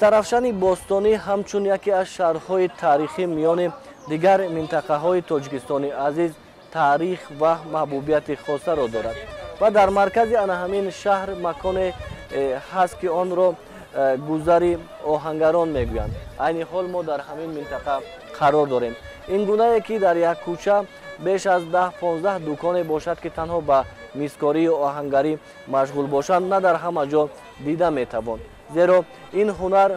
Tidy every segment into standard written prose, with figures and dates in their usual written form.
Истарафшани Бостонӣ ҳамчун яке аз шаҳрҳои таърихӣ миёни дигар минтақаҳои Тоҷикистони азиз таърих ва маҳбубияти хосаро дорад ва дар маркази ана ҳамин шаҳр маконе ҳаст ки онро гузари оҳангарон мегӯянд. Айни ҳол мо дар ҳамин минтақа қарор дорем. Ин гунае ки дар як кӯча беш аз 10-15 дуконе бошад ки танҳо ба мискории оҳангарӣ машғул бошанд, на дар ҳама ҷо дида метавон. зеро ин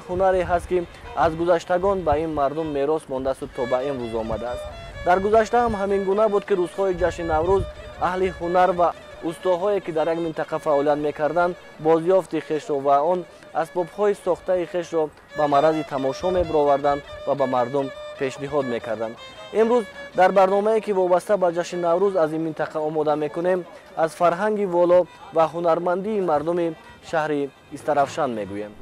ҳунаре ҳаст ки аз гузаштагон ба ин мардум мерос мондасту то ба имрӯз омадааст. Дар гузашта ҳам ҳамин гуна буд ки рӯзҳои ҷашни Наврӯз аҳли ҳунар ва устоҳое ки дар як минтақа фаъолият мекарданд бозёфти хешро ва он асбобҳои сохтаи хешро ба марази тамошо мебароварданд ва ба мардум пешниҳод мекарданд. имрӯз дар барномае ки вобаста ба ҷашни Наврӯз аз ин минтақа омода мекунем аз фарҳанги воло ва ҳунармандии мардуми шаҳри Истарафшан мегӯем.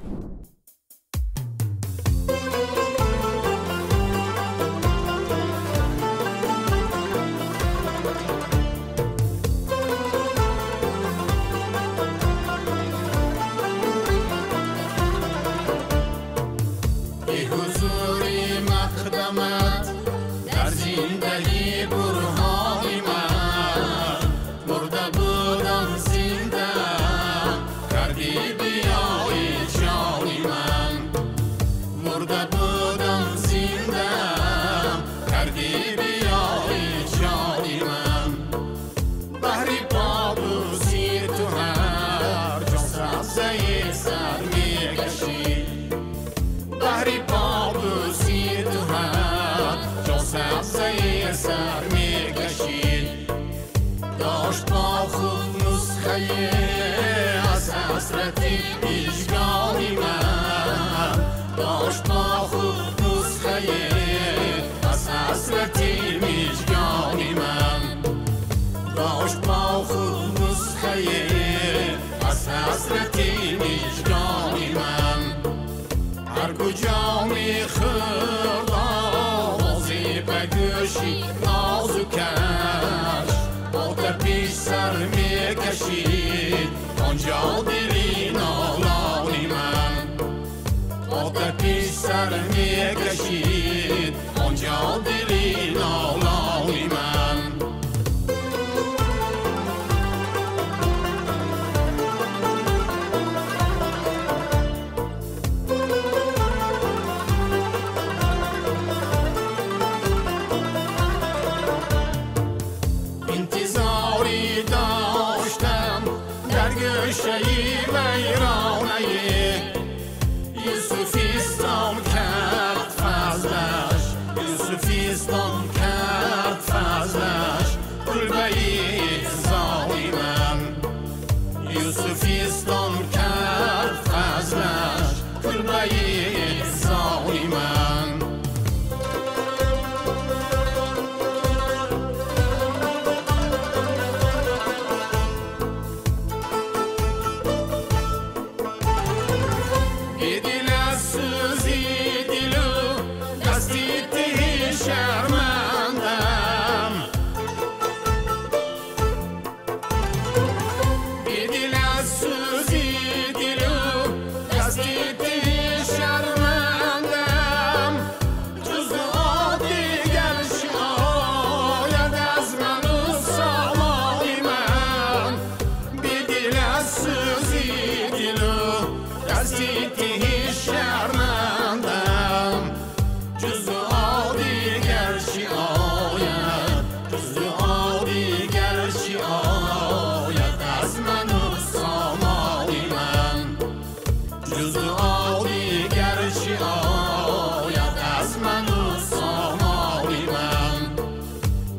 Yusufistan kert fazlaş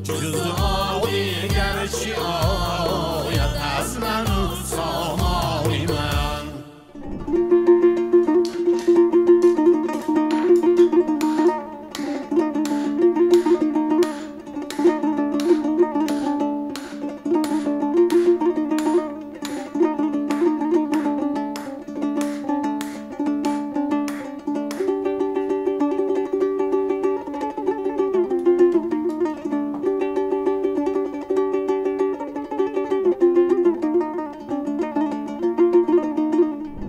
جز آبی گرچی آید از من و سامانی من.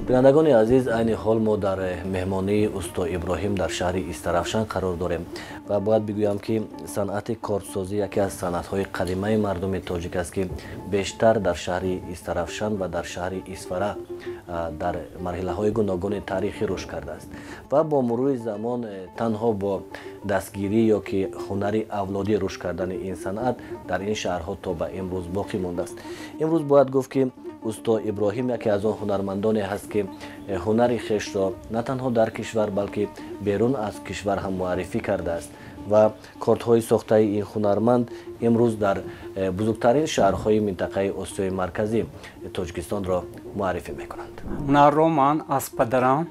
بینندگان عزیز، این حال ما در مهمانی استا ابراهیم در شهر استرافشان قرار داریم و باید بگویم که صنعت کارتسازی یکی از صنعت‌های قدیمی مردم تاجیک است که بیشتر در شهر استرافشان و در شهر اسفره در مرحله‌های گوناگون تاریخی رشد کرده است و با مرور زمان تنها با دستگیری یا که هنر اولادی رشد کردن این صنعت در این شهرها تا به امروز باقی مانده است. امروز باید گفت که استا ابراهیم یکی از آن هنرمندانی هست که هنر خویش را نه تنها در کشور بلکه بیرون از کشور هم معرفی کرده است و کارت‌های ساخته این هنرمند امروز در بزرگترین شهرهای منطقه آسیای مرکزی تاجیکستان را معرفی می‌کنند. هنر را من از پدرم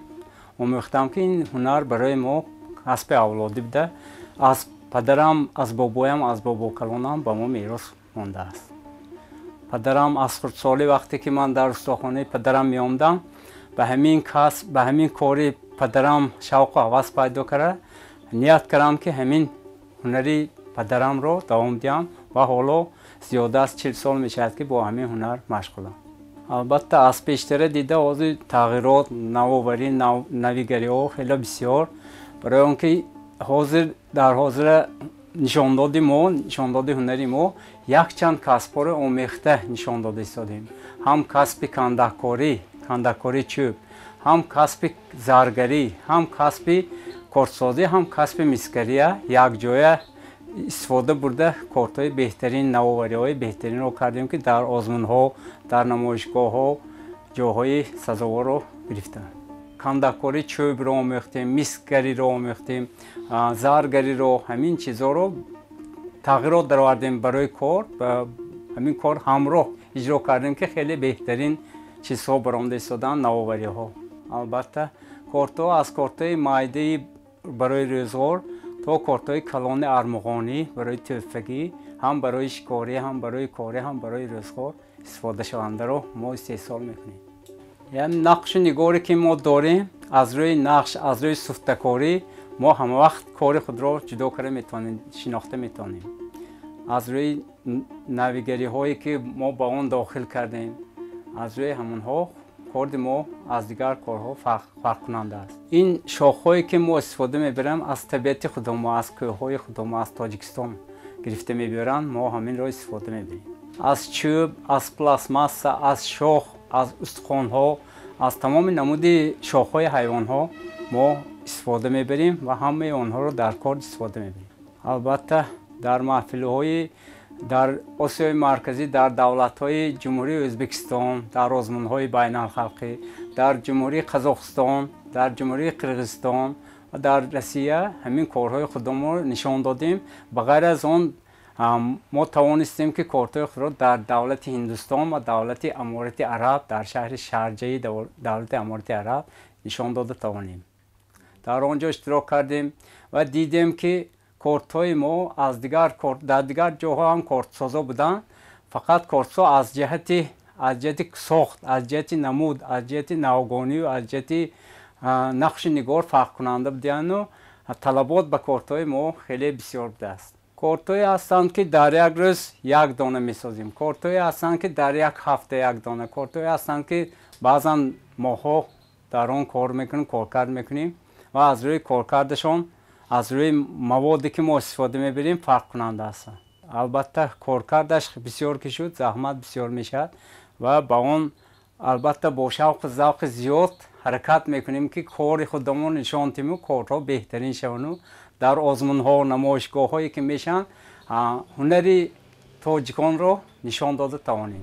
آموختم که این هنر برای ما کسب اولادی بوده. از پدرم، از بابایم، از بابا کلانم به ما میراث مانده است. پدرم از خردسالی وقتی که من در استخوان پدرم می آمدم به همین کسب، به همین کاری پدرم شوق و هوس پیدا کرد. نیت کردم که همین هنری پدرم رو دوام دهم و حالا زیاده از 40 سال می شود که با همین هنر مشغولم. البته از پیشتر دیده از تغییرات، نوآوری، نویگری ها خیلی بسیار برای آنکه در حاضر نشاندادی هنری ما یک چند کسب را آمیخته نشان داده ایستادیم. هم کسب کندهکاری چوب، هم کسب زرگری، هم کسب کارتسازی، هم کسب مسگری یک جای استفاده برده کارت‌های بهترین، نوآوری‌های بهترین رو کردیم که در آزمون‌ها، در نمایشگاه‌ها جاهای سزاوار رو گرفتند. کندهکاری چوب رو آمیختیم، مسگری رو آمیختیم، زرگری رو، همین چیزا رو تغییرات درآوردیم برای کار و همین کار همراه اجرا کردیم که خیلی بهترین چیزها برآمده ایستادن، نوآوری‌ها. البته کارت‌ها از کارت‌های مایده برای روزگار تا کارت‌های کلان ارمغانی برای توفگی، هم برای شکاری، هم برای کاری، هم برای روزگار استفاده شونده رو ما استحصال میکنیم. یعنی نقش نگاری که ما داریم از روی نقش، از روی سفته‌کاری ما همه وقت کار خود را جدا کرده میتونیم، شناخته میتونیم. از روی نویگری هایی که ما با آن داخل کردیم، از روی همونها کار ما از دیگر کارها فرق کننده است. این شاخهایی که ما استفاده میبریم از طبیعت خود ما، از کوههای خود ما، از تاجیکستان گرفته میبرن، ما همین را استفاده میبریم. از چوب، از پلاستماس، از شاخ، از استخوان‌ها، از تمام نمود شاخهای حیوان‌ها ما استفاده میبریم و همه آنها رو در کار استفاده میبریم. البته در محفل‌های در آسیای مرکزی، در دولت‌های جمهوری ازبکستان، در آزمون‌های بین‌الخلقی، در جمهوری قزاقستان، در جمهوری قرغیزستان و در روسیه همین کارهای خودمون رو نشان دادیم. بغیر از آن ما توانستیم که کارت‌های خود را در دولت هندوستان و دولت امارات عرب در شهر شارجه دولت امارات عرب نشان داده توانیم. در آنجا اشتراک کردیم و دیدیم که کارت‌های ما در دیگر جاها هم کارتسازا بودن، فقط کارتسا از جهت ساخت، از جهت نمود، از جهت نوگانی و از جهت نقش نگار فرق کننده بودن و طلبات به کارت‌های ما خیلی بسیار بوده است. کارت‌های هستند که در یک روز یک دانه می‌سازیم، کارت‌های هستند که در یک هفته یک دانه، کارت‌های هستند که بعضا ماها در آن کار میکنیم، کارکرد میکنیم و از روی کارکردشان، از روی موادی که ما استفاده میبریم فرق کننده است. البته کارکردش بسیار کشید، زحمت بسیار میشد و با اون البته با شوق و ذوق زیاد حرکت میکنیم که کار خودمون نشان دهیم و کارها بهترین شوند. در آزمون‌ها و نمایشگاه‌هایی که میشن هنری تاجیکان رو نشان داده توانیم.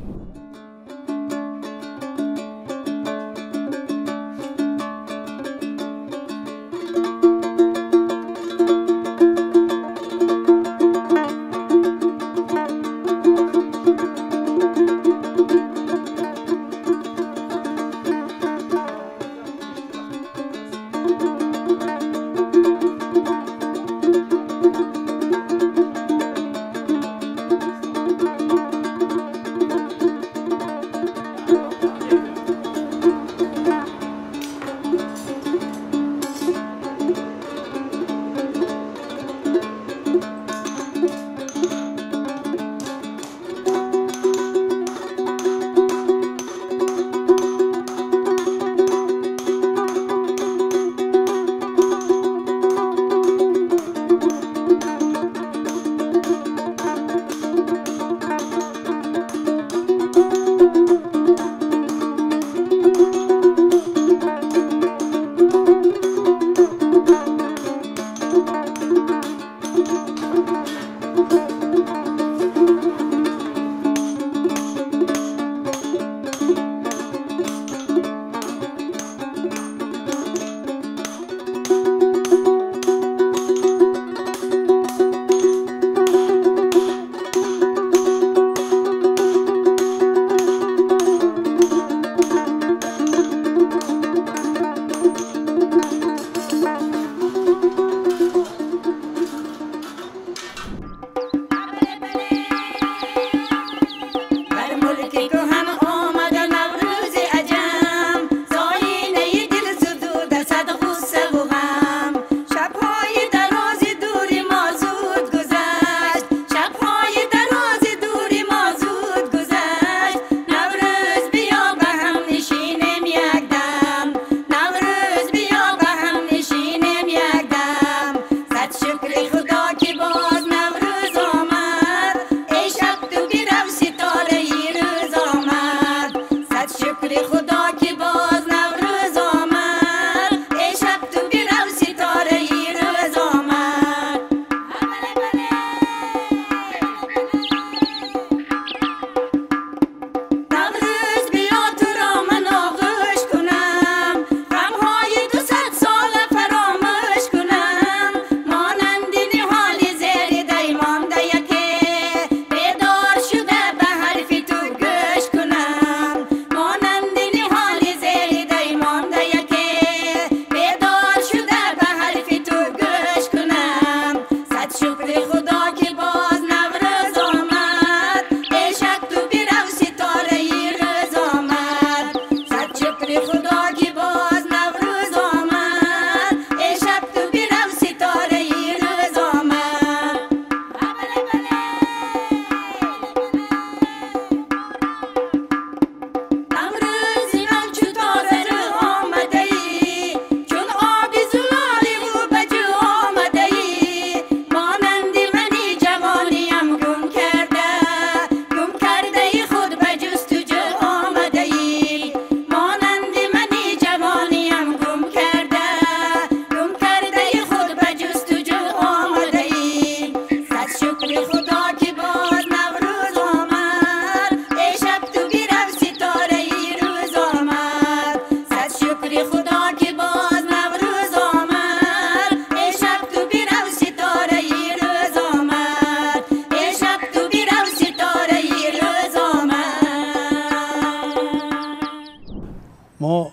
ما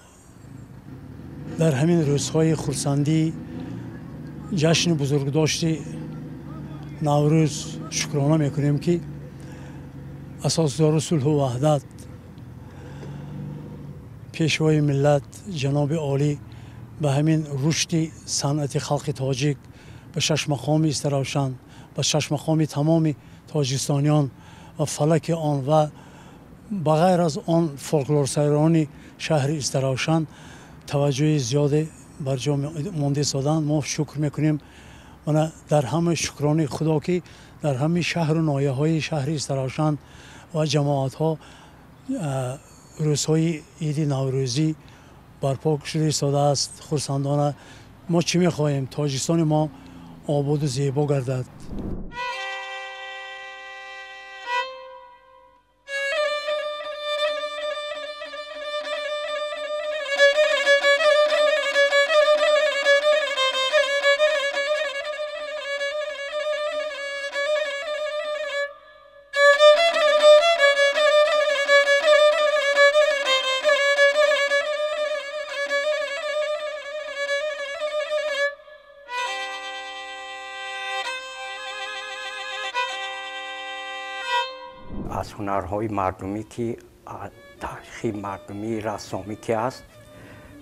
در همین روزهای خرسندی جشن بزرگداشت نوروز شکرانه میکنیم که اساسدار صلح و وحدت پیشوای ملت جناب عالی به همین رشد صنعت خلق تاجیک به شش مقام استراوشن به شش مقام تمام تاجیکستانیان و فلک آن و بغیر از آن فولکلور سرایان شهر استراوشن توجه زیاد بر جا مانده سادن. ما شکر میکنیم و در همه شکرانه خدا که در همه شهر و نایه های شهر استراوشن و جماعت ها روزهای عید نوروزی برپا شده ساده است. خرسندانه ما چی میخواهیم؟ تاجیکستان ما آباد و زیبا گردد. از هنرهای مردمی که تاریخی مردمی رسامی که است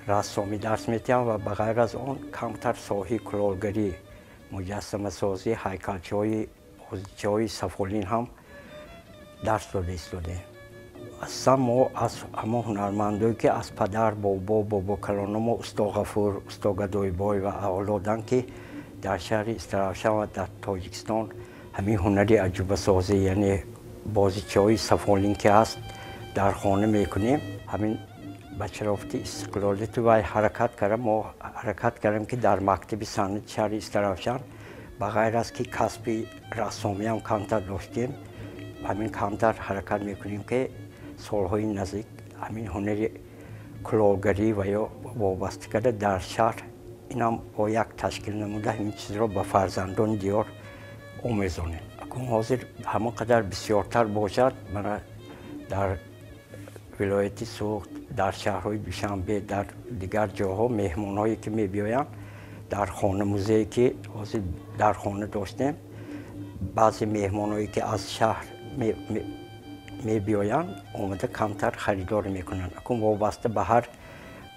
رسامی درس می‌دهم و بغیر از آن کمتر ساحه کلالگری مجسمه سازی هیکلچه‌های بازیچه‌های سفالین هم درس داده. اصلا ما از همه هنرمندایی که از پدر بابا کلانم و استاد غفور استاد گدایبای و اولادن که در شهر استراوشن و در تاجیکستان همین هنری عجوبه سازی یعنی بازیچه‌های سفالین که هست در خانه میکنیم. همین به شرافت استقلالیت و حرکت کردم که در مکتب صنعت شهر استراوشن بغیر از که کسب رسامی هم کمتر داشتیم همین کمتر حرکت میکنیم که سالهای نزدیک همین هنر کلاهگری و یا وابسته کرده در شهر این هم با یک تشکیل نموده همین چیز را به فرزندان دیار آموزانیم. اکنون حاضر همانقدر بسیارتر باشد من در ولایت سوخت در شهرهای دوشنبه در دیگر جاها مهمانهایی که میبیایند در خانه موزه‌ای که حاضر در خانه داشتیم بعضی مهمانهایی که از شهر میبیایند آمده کمتر خریدار میکنند. اکنون وابسته به هر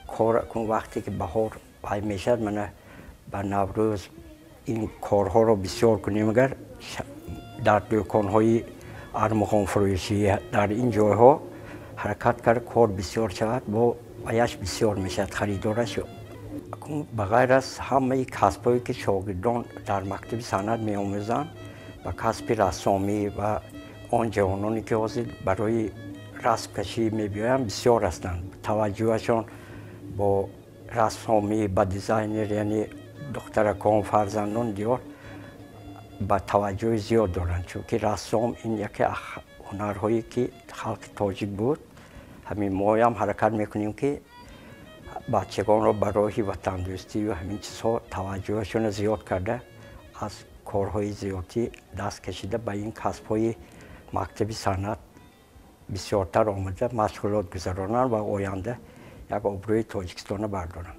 کار اکنون وقتی که بهار پای میشد من به نوروز این کارها رو بسیار کنیم اگر در دکانهای ارمغان فروشی در این جایها حرکت کرد کار بسیار شود با عیش بسیار میشد خریدارش. به غیر از همه کسبایی که شاگردان در مکتب صنعت می آموزند و کسب رسامی و آن جوانانی که حاضر برای رسم کشی می بیایند بسیار هستند. توجهشان با رسامی با دیزاینر یعنی دخترکان فرزندان دیار با توجه زیاد دارند چون که رسام این یکی هنرهایی که خلق تاجیک بود. همین ما هم حرکت میکنیم که بچگان را برای وطندوستی و همین چیزها توجهشون زیاد کرده از کارهای زیادی دست کشیده به این کسب‌های مکتب صنعت بسیارتر آمده مشغولات گذرانند و آینده یک آبروی تاجیکستان بردارند.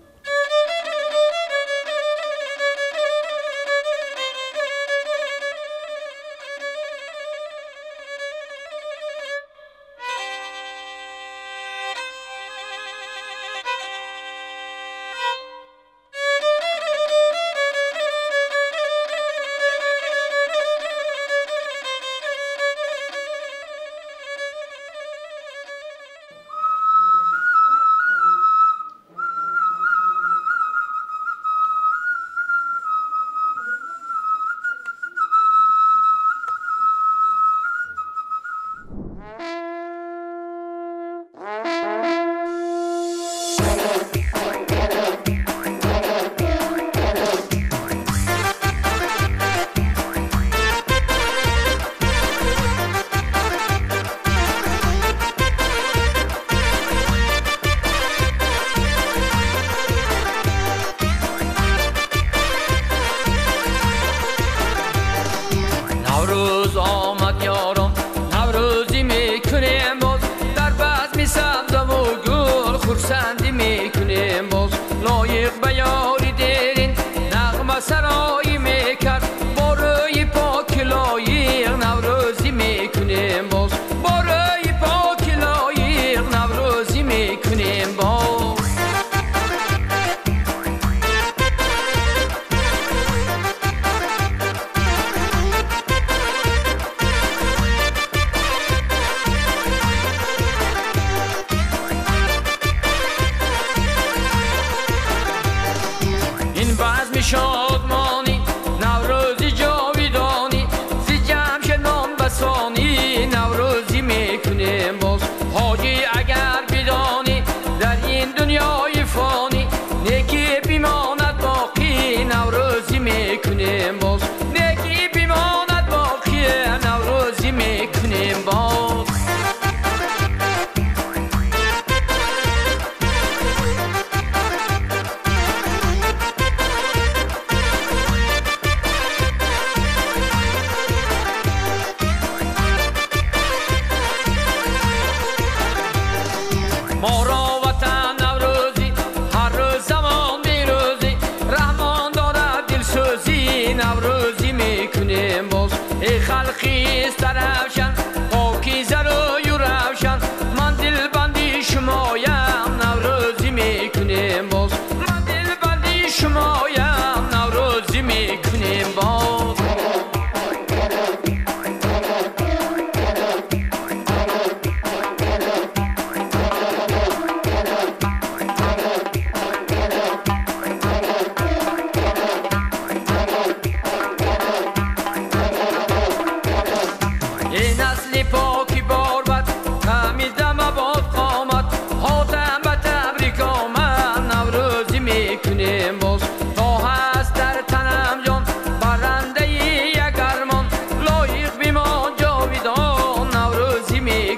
نوروز آمد یارم نوروزی میکنیم باز در بزم سبزم و گل خورسندی میکنیم باز لایق به یاری دیرین نغمه سرایی میکرد با روی پاک لایق نوروزی میکنیم باز با روی پاک لایق نوروزی میکنیم باز. این بزم شادمانی نوروزی جاویدانی زی جمشید نام بسانی نوروزی میکنیم باز. حاجی اگر بدانی در این دنیای فانی نیکی بیماند باقی نوروزی میکنیم باز. نیکی بیماند باقی نوروزی میکنیم باز. ما را وطن نوروزی هر روز زمان بیروزی رحمان دارد دلسوزی نوروزی میکنیم باز. ای خلقی است روشن پاکیزه روی و روشن من دلبندی شمایم نوروزی میکنیم باز. من دلبندی شمایم نوروزی میکنیم باز.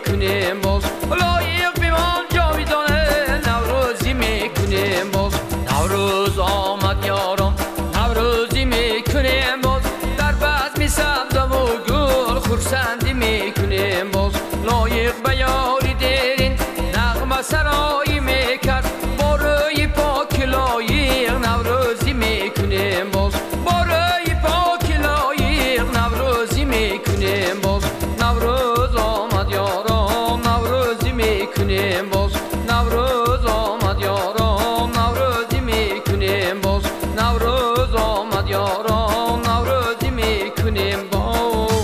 میکنیم باز لایق بیمان جاویدانه نوروزی میکنیم باز نوروز آمد یارم نوروزی میکنیم باز در بزم سبزم و گل خورسندی میکنیم باز لایق به یاری دیرین نغمه سرایی میکرد با روی پاک لایق نوروزی میکنیم باز با روی پاک لایق نوروزی میکنیم باز نوروز آمد یارم نوروزی میکنیم باز نوروز آمد یارم نوروزی میکنیم باز نوروز آمد یارم نوروزی میکنیم باز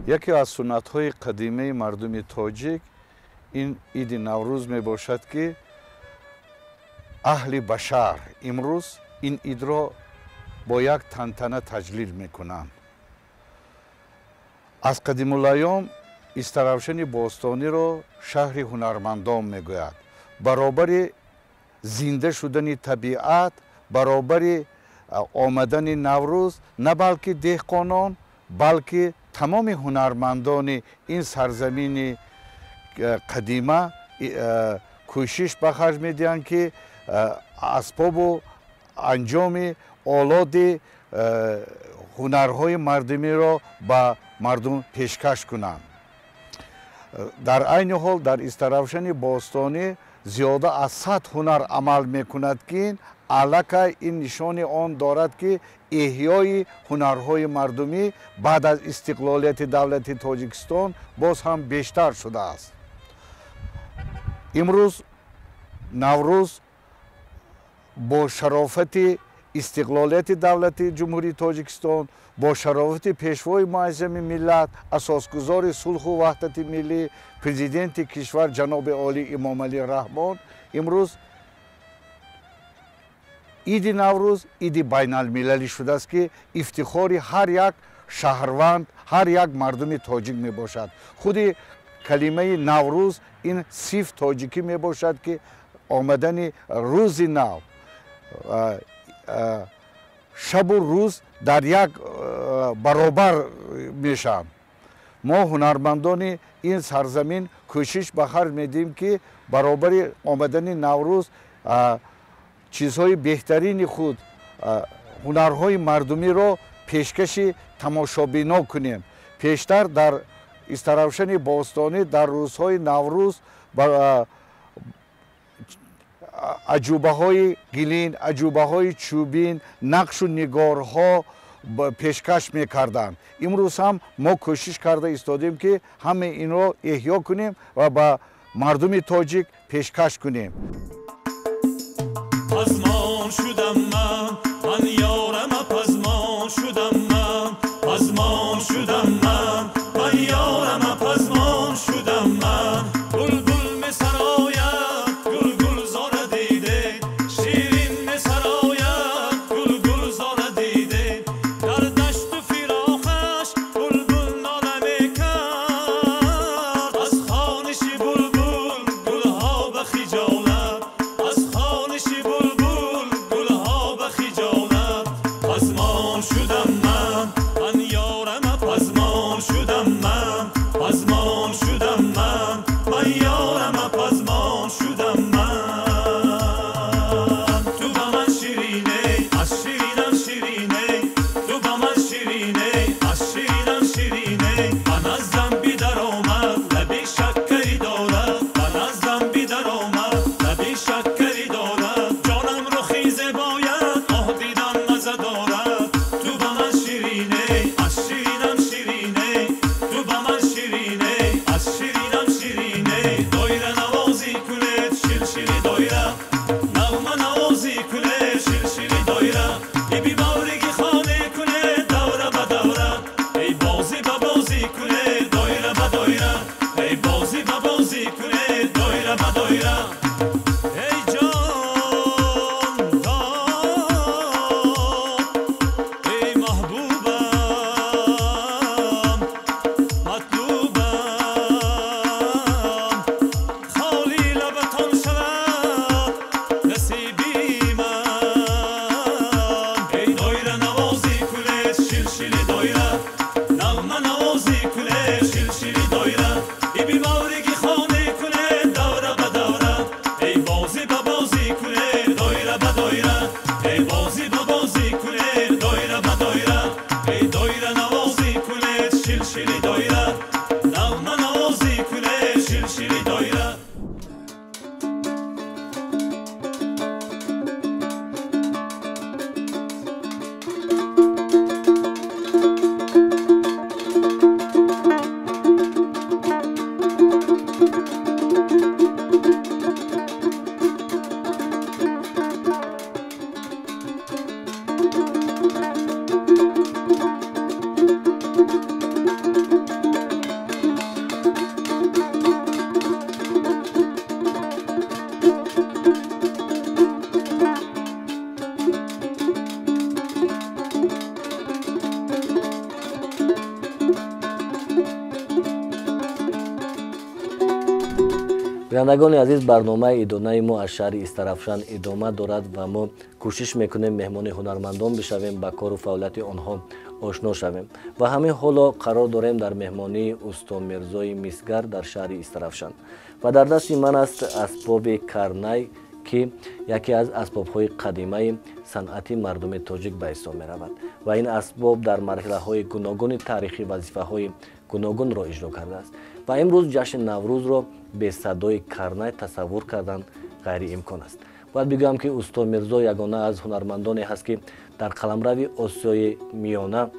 یکی از سنت‌های قدیمی مردم تاجیک این عید نوروز میباشد که اهل بشر امروز این عید را با یک تنتنه تجلیل میکنند. از قدیم الایام استراوشن باستانی را شهر هنرمندان میگوید. برابر زنده شدن طبیعت، برابر آمدن نوروز نه بلکه دهقانان بلکه تمام هنرمندان این سرزمین قدیمه کوشش به خرج میدهند که اسباب و انجام آلات هنرهای مردمی را به مردم پیشکش کنند. در عین حال در استراوشن باستانی زیاده از 100 هنر عمل میکند که علاقه این نشان آن دارد که احیای هنرهای مردمی بعد از استقلالیت دولت تاجیکستان باز هم بیشتر شده است. امروز نوروز با شرافت استقلالیت دولت جمهوری تاجیکستان با شرافت پیشوای معظم ملت اساسگزار صلح و وحدت ملی پرزیدنت کشور جناب عالی امام علی رحمان امروز عید نوروز عید بین المللی شده است که افتخار هر یک شهروند هر یک مردم تاجیک می باشد. خود کلمه نوروز این صرف تاجیکی می باشد که آمدن روز نو شب و روز در یک برابر میشن. ما هنرمندان این سرزمین کوشش به خرج میدیم که برابر آمدن نوروز چیزهای بهترین خود هنرهای مردمی را پیشکش تماشابینا کنیم. پیشتر در استراوشن باستانی در روزهای نوروز عجوبه های گلین، عجوبه های چوبین، نقش و نگارها پیشکش میکردند. امروز هم ما کوشش کرده ایستادیم که همه این را احیا کنیم و به مردم تاجیک پیشکش کنیم. پزمان شدم من یارم پزمان شدم من پزمان شدم من یارم پزمان شدم من بلبل می سراید گل گل زار دیده شیرین می سراید گل گل زار دیده در دشت و فراخش بلبل ناله می کرد از خوانش بلبل گلها به خجالت از خوانش بلبل گلها به خجالت бинандагони азиз, барномаи идонаи мо аз шаҳри Истарафшан идома дорад ва мо кӯшиш мекунем меҳмони ҳунармандон бишавем, ба кору фаъолияти онҳо ошно шавем. Ва ҳамин ҳоло қарор дорем дар меҳмонии Усто Мирзои Мисгар дар шаҳри Истарафшан. Ва дар дасти ман аст асбоби карнай, ки яке аз асбобҳои қадимаи санъати мардуми тоҷик ба ҳисоб меравад. Ва ин асбоб дар марҳилаҳои гуногуни таърихӣ вазифаҳои гуногунро иҷро кардааст. Ва имрӯз ҷашни Наврӯзро бе садои карнай тасаввур кардан ғайриимкон аст. бояд бигӯям, ки Усто Мирзо ягона аз ҳунармандоне ҳаст, ки дар қаламрави Осиёи Миёна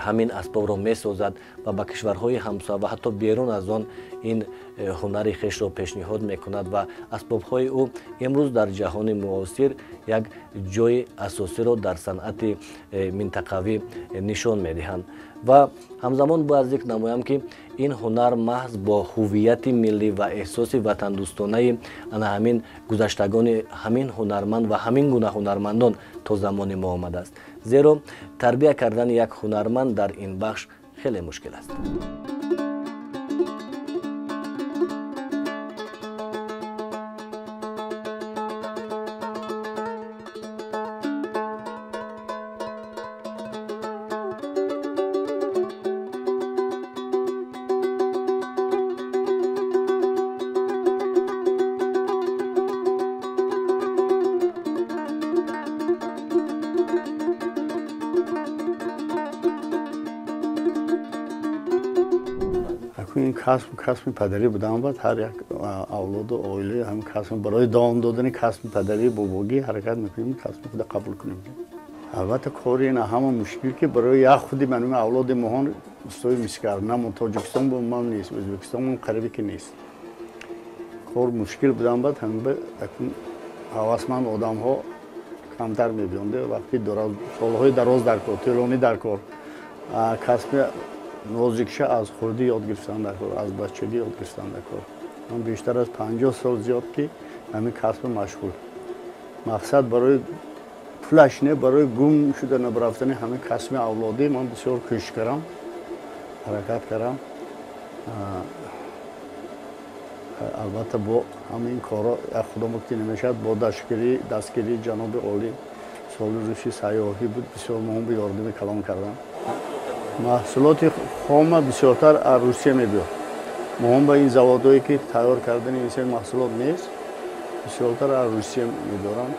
ҳамин асбобро месозад ва ба кишварҳои ҳамсоя ва ҳатто берун аз он ин ҳунари хешро пешниҳод мекунад ва асбобҳои ӯ имрӯз дар ҷаҳони муосир як ҷои асосиро дар санъати минтақавӣ нишон медиҳанд. ва ҳамзамон бояд зикр намоям, ки ин ҳунар маҳз бо ҳуввияти миллӣ ва эҳсоси ватандӯстонаи ана ҳамин гузаштагони ҳамин ҳунарманд ва ҳамин гуна ҳунармандон то замони мо омадааст. зеро тарбия кардани як ҳунарманд дар ин бахш хеле мушкил аст. این کسب پدری بودم بعد هر یک اولاد و عائله هم کسب برای دوام دادن کسب پدری بزرگی حرکت میکنیم، کسب خود قبول کنیم. البته کاری نه همه مشکل که برای یک خودی منم اولاد مهان استوی میسکار نه تاجیکستان با من نیست، ازبکستان من قریبی که نیست. کار مشکل بودم بعد هم به حواسمند آدم ها کمتر میبینده وقتی سالهای دراز در کار، طولانی در کار کسب نازکش از خردی یاد گرفتن در کار، از بچگی یاد گرفتن در کار. من بیشتر از 50 سال زیاد که همین کسب مشغول. مقصد برای پولش نه، برای گم شدن و رفتن همین کسب اولادی من بسیار کوشش کردم، حرکت کردم. البته با همین کارا خدا وقتی نمیشد با دستگیری جناب عالی سال روشی سیاحی بود، بسیار مهم به یاردم کلام کردم. محصولات خام بسیارتر از روسیه میبیاد. مهم به این زوادهایی که تیار کردن این سری محصولات نیست، بسیارتر از روسیه میبرن.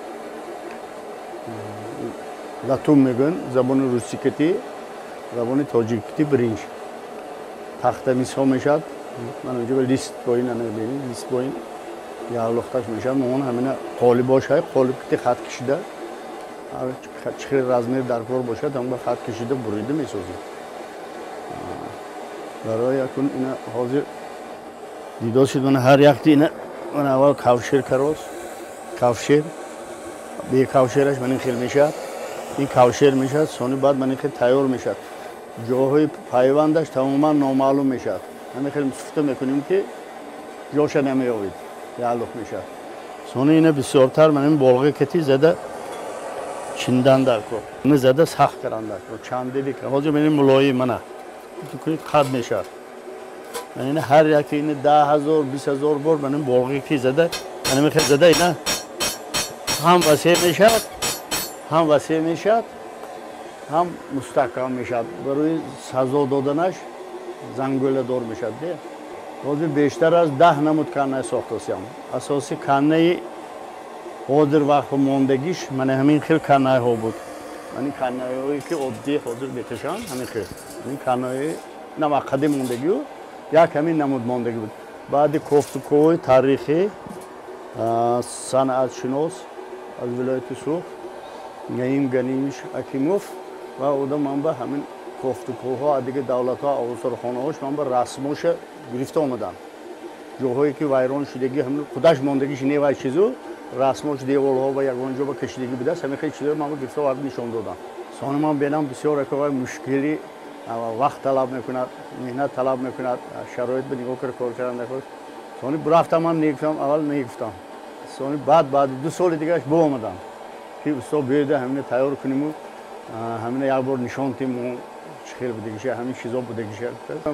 لاتوم میگن، زبان روسی کتی، زبان تاجیکی برنج. تخته میسا میشد. من اونجا به لیست باین نمیبینیم، لیست باین یا لختش میشد. مهم همین قالباش های، قالب کتی خط کشیده. چخیر رزمیر در کار باشد، هم به خط کشیده بریده میسازیم. برای اکنون اینا حاضر دیده شدن هر یکتی اینا من اول کاوشیر کراس کاوشیر به کاوشیرش من این خیل میشد این کاوشیر میشد سونی بعد من این خیل تیار میشد جاهای پیوندش تماما نامعلوم میشد من خیل سفته میکنیم که جاش نمیآوید یعلق میشد سونی اینا بسیارتر من این بلغه کتی زده چندن در کار من زده سخت کردن در کار چند دیگه حاضر من این ملایی منه که خط میشد یعنی هر یکی این 10,000 20,000 بار من بلغی کی زده من میخواد زده اینا هم وسیع میشد هم مستحکم میشد برای سزا دادنش زنگوله دار میشد دیگه حاضر بیشتر از 10 نمود کنه ساختیم اساسی کنه حاضر وقت موندگیش من همین خیلی کنه ها بود این کنه هایی که عادی حاضر بکشن همین خیلی این کنه نما قدیم موندگی و یک همین نمود موندگی بود بعد کوفتکوی تاریخی صنعت شناس از ولایت سوخت نعیم گنیمش اکیموف و اودم من به همین کوفتکوها دیگه دولت ها اوسرخانه هاش من به رسموش گرفته آمدن جاهایی که ویران شدگی همین خودش موندگیش نیوای چیزو رسموش دیوال ها و یگان جا با کشیدگی بوده همین خیلی چیزا من به گرفته وارد نشون دادن Sonra من بینم بسیار اکوای مشکلی وقت طلب میکند مهنت طلب میکند شرایط به نگاه کار کردن نکرد sonra برفتم من نگفتم اول نگفتم sonra بعد 2 سال دیگه با اومدم که استاد بیاده همین تیار کنیم و همین یک بار نشان تیم خیلی بودگیشه همین چیزا بودگیشه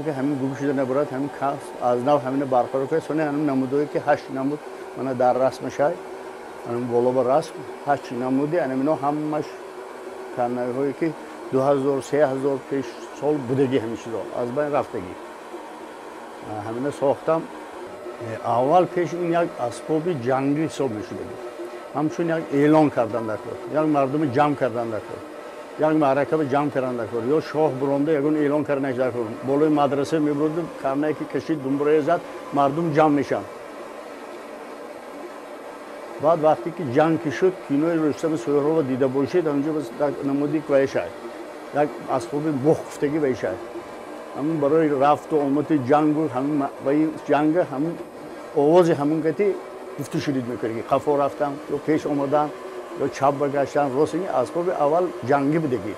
که همین گوش شده نبرد همین کاس از نو همین برقرار کرد sonra همین نمودایی که 8 نمود من در رسم شای همین بالا با رسم 8 نمودی همین همش کارنامه‌هایی که 2000 3000 پیش سال بودگی همین چیزا از بین رفتگی همین ساختم اول پیش این یک اسباب جنگی حساب میشد همچون یک اعلان کردن دکتر یک مردم جمع کردن دکتر یک معرکه جمع کردن دکتر یا شاه برنده یگون اعلان کردن دکتر بالای مدرسه میبرد کارنامه که کشید دنبره زد مردم جمع میشن بعد وقتی که جنگ شد کینوی رستم سهراب دیده باشید اونجا بس نمودی که شاید یک اسباب مخفتگی باشد همون برای رفت و آمد جنگ و همون جنگ همون آواز همون کتی گفته شدید میکردی قفا رفتن یا پیش آمدن یا چپ برگشتن راست این اسباب اول جنگی بودگی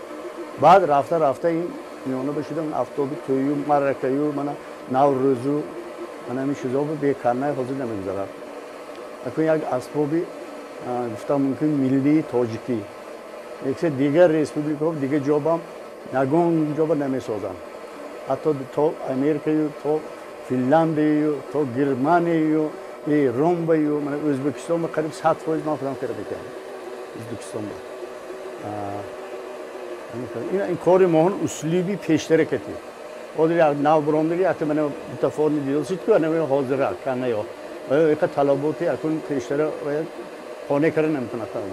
بعد رفته این میانه بشیدم افتاب تویو مرکیو من نوروزو من همین چیزا رو به کارنامه حاضر نمیگذارم اکنون یک اسبابی گفتم ممکن ملی تاجیکی یک دیگر ریسپوبلیکا دیگه جابم نگون جاب نمیسازن حتی تا امریکایی تا فنلاندی تا گرمانی رومبایی من ازبکستان قریب 100% من خودم کرده کردم ازبکستان این کار ما اسلوبی پیشتر کردیم اول یک نو براندگی حتی من متفاوتی دیدم سیت که نمی حاضر کنه یا یک طلباتی اکنون پیشتر خانه کردن نمیتونه کنه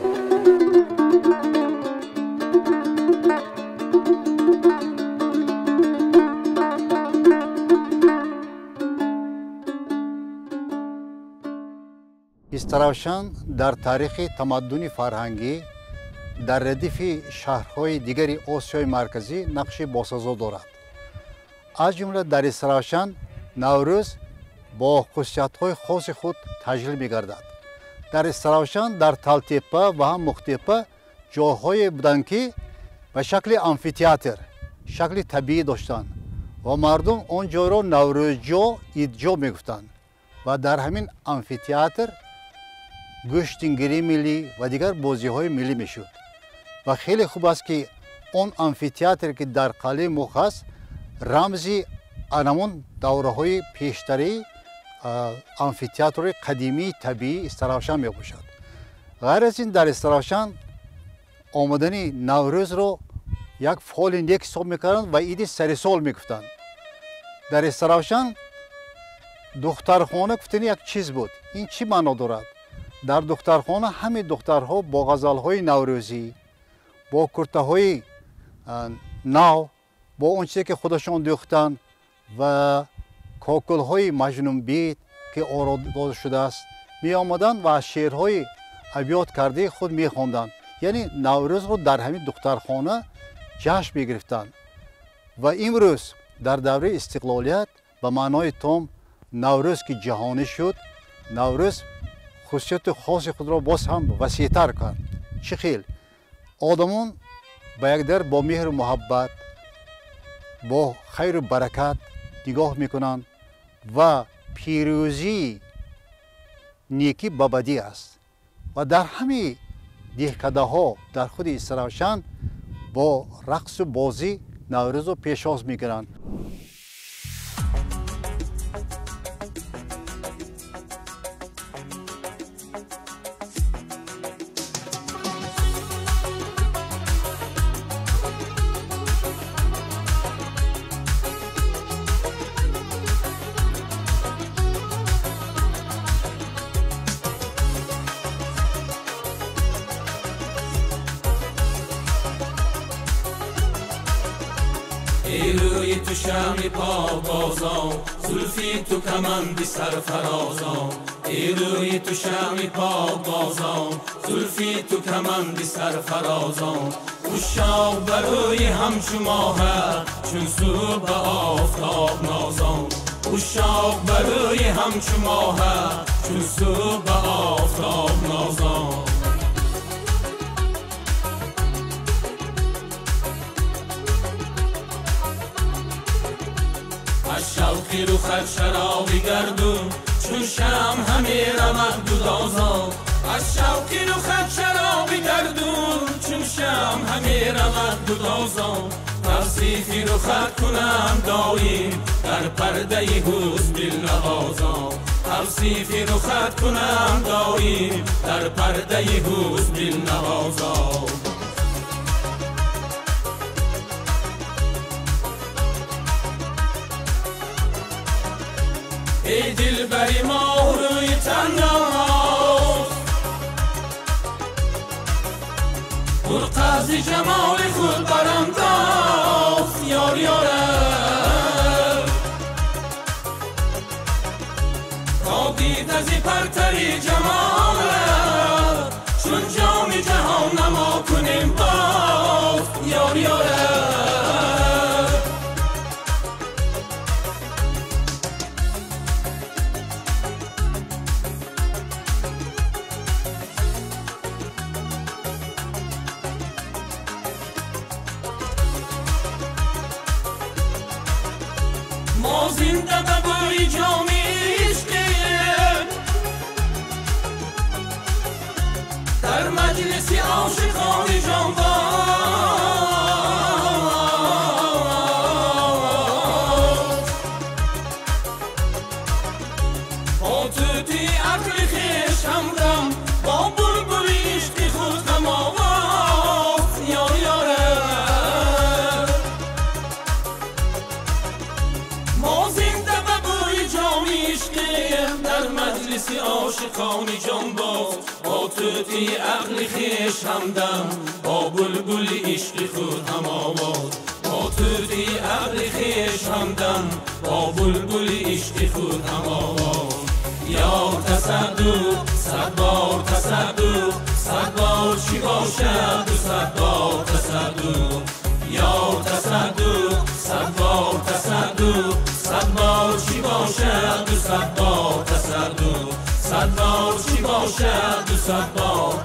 استراوشان در تاریخ تمدن فرهنگی در ردیف شهرهای دیگری آسیای مرکزی نقش باسازی دارد. از جمله در استراوشان نوروز با خصوصیت‌های خاص خود تجلیل می‌گردد. در استراوشان در تالتپه و هم مختپه جاهای بودند که به شکل آمفی‌تئاتر شکل طبیعی داشتند و مردم آن جا را نوروزجا ایدجا می‌گفتند و در همین آمفی‌تئاتر گشتینگیری ملی و دیگر بازی‌های ملی می‌شد و خیلی خوب است که آن آمفی‌تئاتر که در قلعه مخ است رمزی آنمون دوره‌های پیشتری آمفی‌تئاتر قدیمی طبیعی استراوشان می‌باشد. غیر از این در استراوشان آمدن نوروز رو یک فعال نیک حساب می‌کردند و عید سر سال می‌گفتند. در استراوشان دخترخانه گفتن یک چیز بود. این چی معنا دارد؟ در دخترخانه همه دخترها با غزل‌های نوروزی با کرته‌های نو با اون چیزی که خودشان دوختند و کاکل‌های مجنون بید که آراده شده است می آمدند و از شعرهای ابیات کرده خود می خواندند. یعنی نوروز رو در همین دخترخانه جشن می گرفتند و امروز در دوره استقلالیت به معنای تام نوروز که جهانی شد نوروز خصوصیت خاص خود را باز هم وسیع‌تر کرد. چه خیل آدمان با یکدیگر با مهر و محبت با خیر و برکت نگاه میکنند و پیروزی نیکی به بدی است و در همین دهکده ها در خود استراوشان با رقص و بازی نوروز رو پیشاز میگیرند. روی تو شمی پا بازان زلفی تو کمندی سرفرازان روی تو شمی پا بازان زلفی تو کمندی سرفرازان اشاق بروی همچو ماهه چون صبح آفتاب نازان اشاق بروی همچو ماهه چون صبح آفتاب نازان شوقی رو خط شرابی گردون چون شم همه رمد گدازا از شوقی رو خط شرابی گردون چون شم همه رمد گدازا توصیفی رو خط کنم دایم در پرده حسن نوازا توصیفی رو خط کنم دایم در پرده حسن نوازا ای دل بری ماه روی تناز برقص جمال خود برم داز یار یارم تا دید از پرتری جمالت چون جام جهان نما کنیم باز یار یارم ما زنده به بوی جام عشقیم در مجلس عاشقان جانباز آتوتی عقل خویش همدم با بلبل عشق خود هم آواز یار یارم ما زنده به بوی جام عشقیم در مجلس عاشقان جانباز آتوتی عقل خویش همدم با بلبل عشق خود هم آواز آتوتی عقل خویش همدم با بلبل عشق خود هم آواز یار تصدق صد بار تصدق صد بار چی باشد و صد بار تصدق یار تصدق صد بار تصدق صد بار چی باشد و صد بار تصدق صد بار چی باشد و صد بار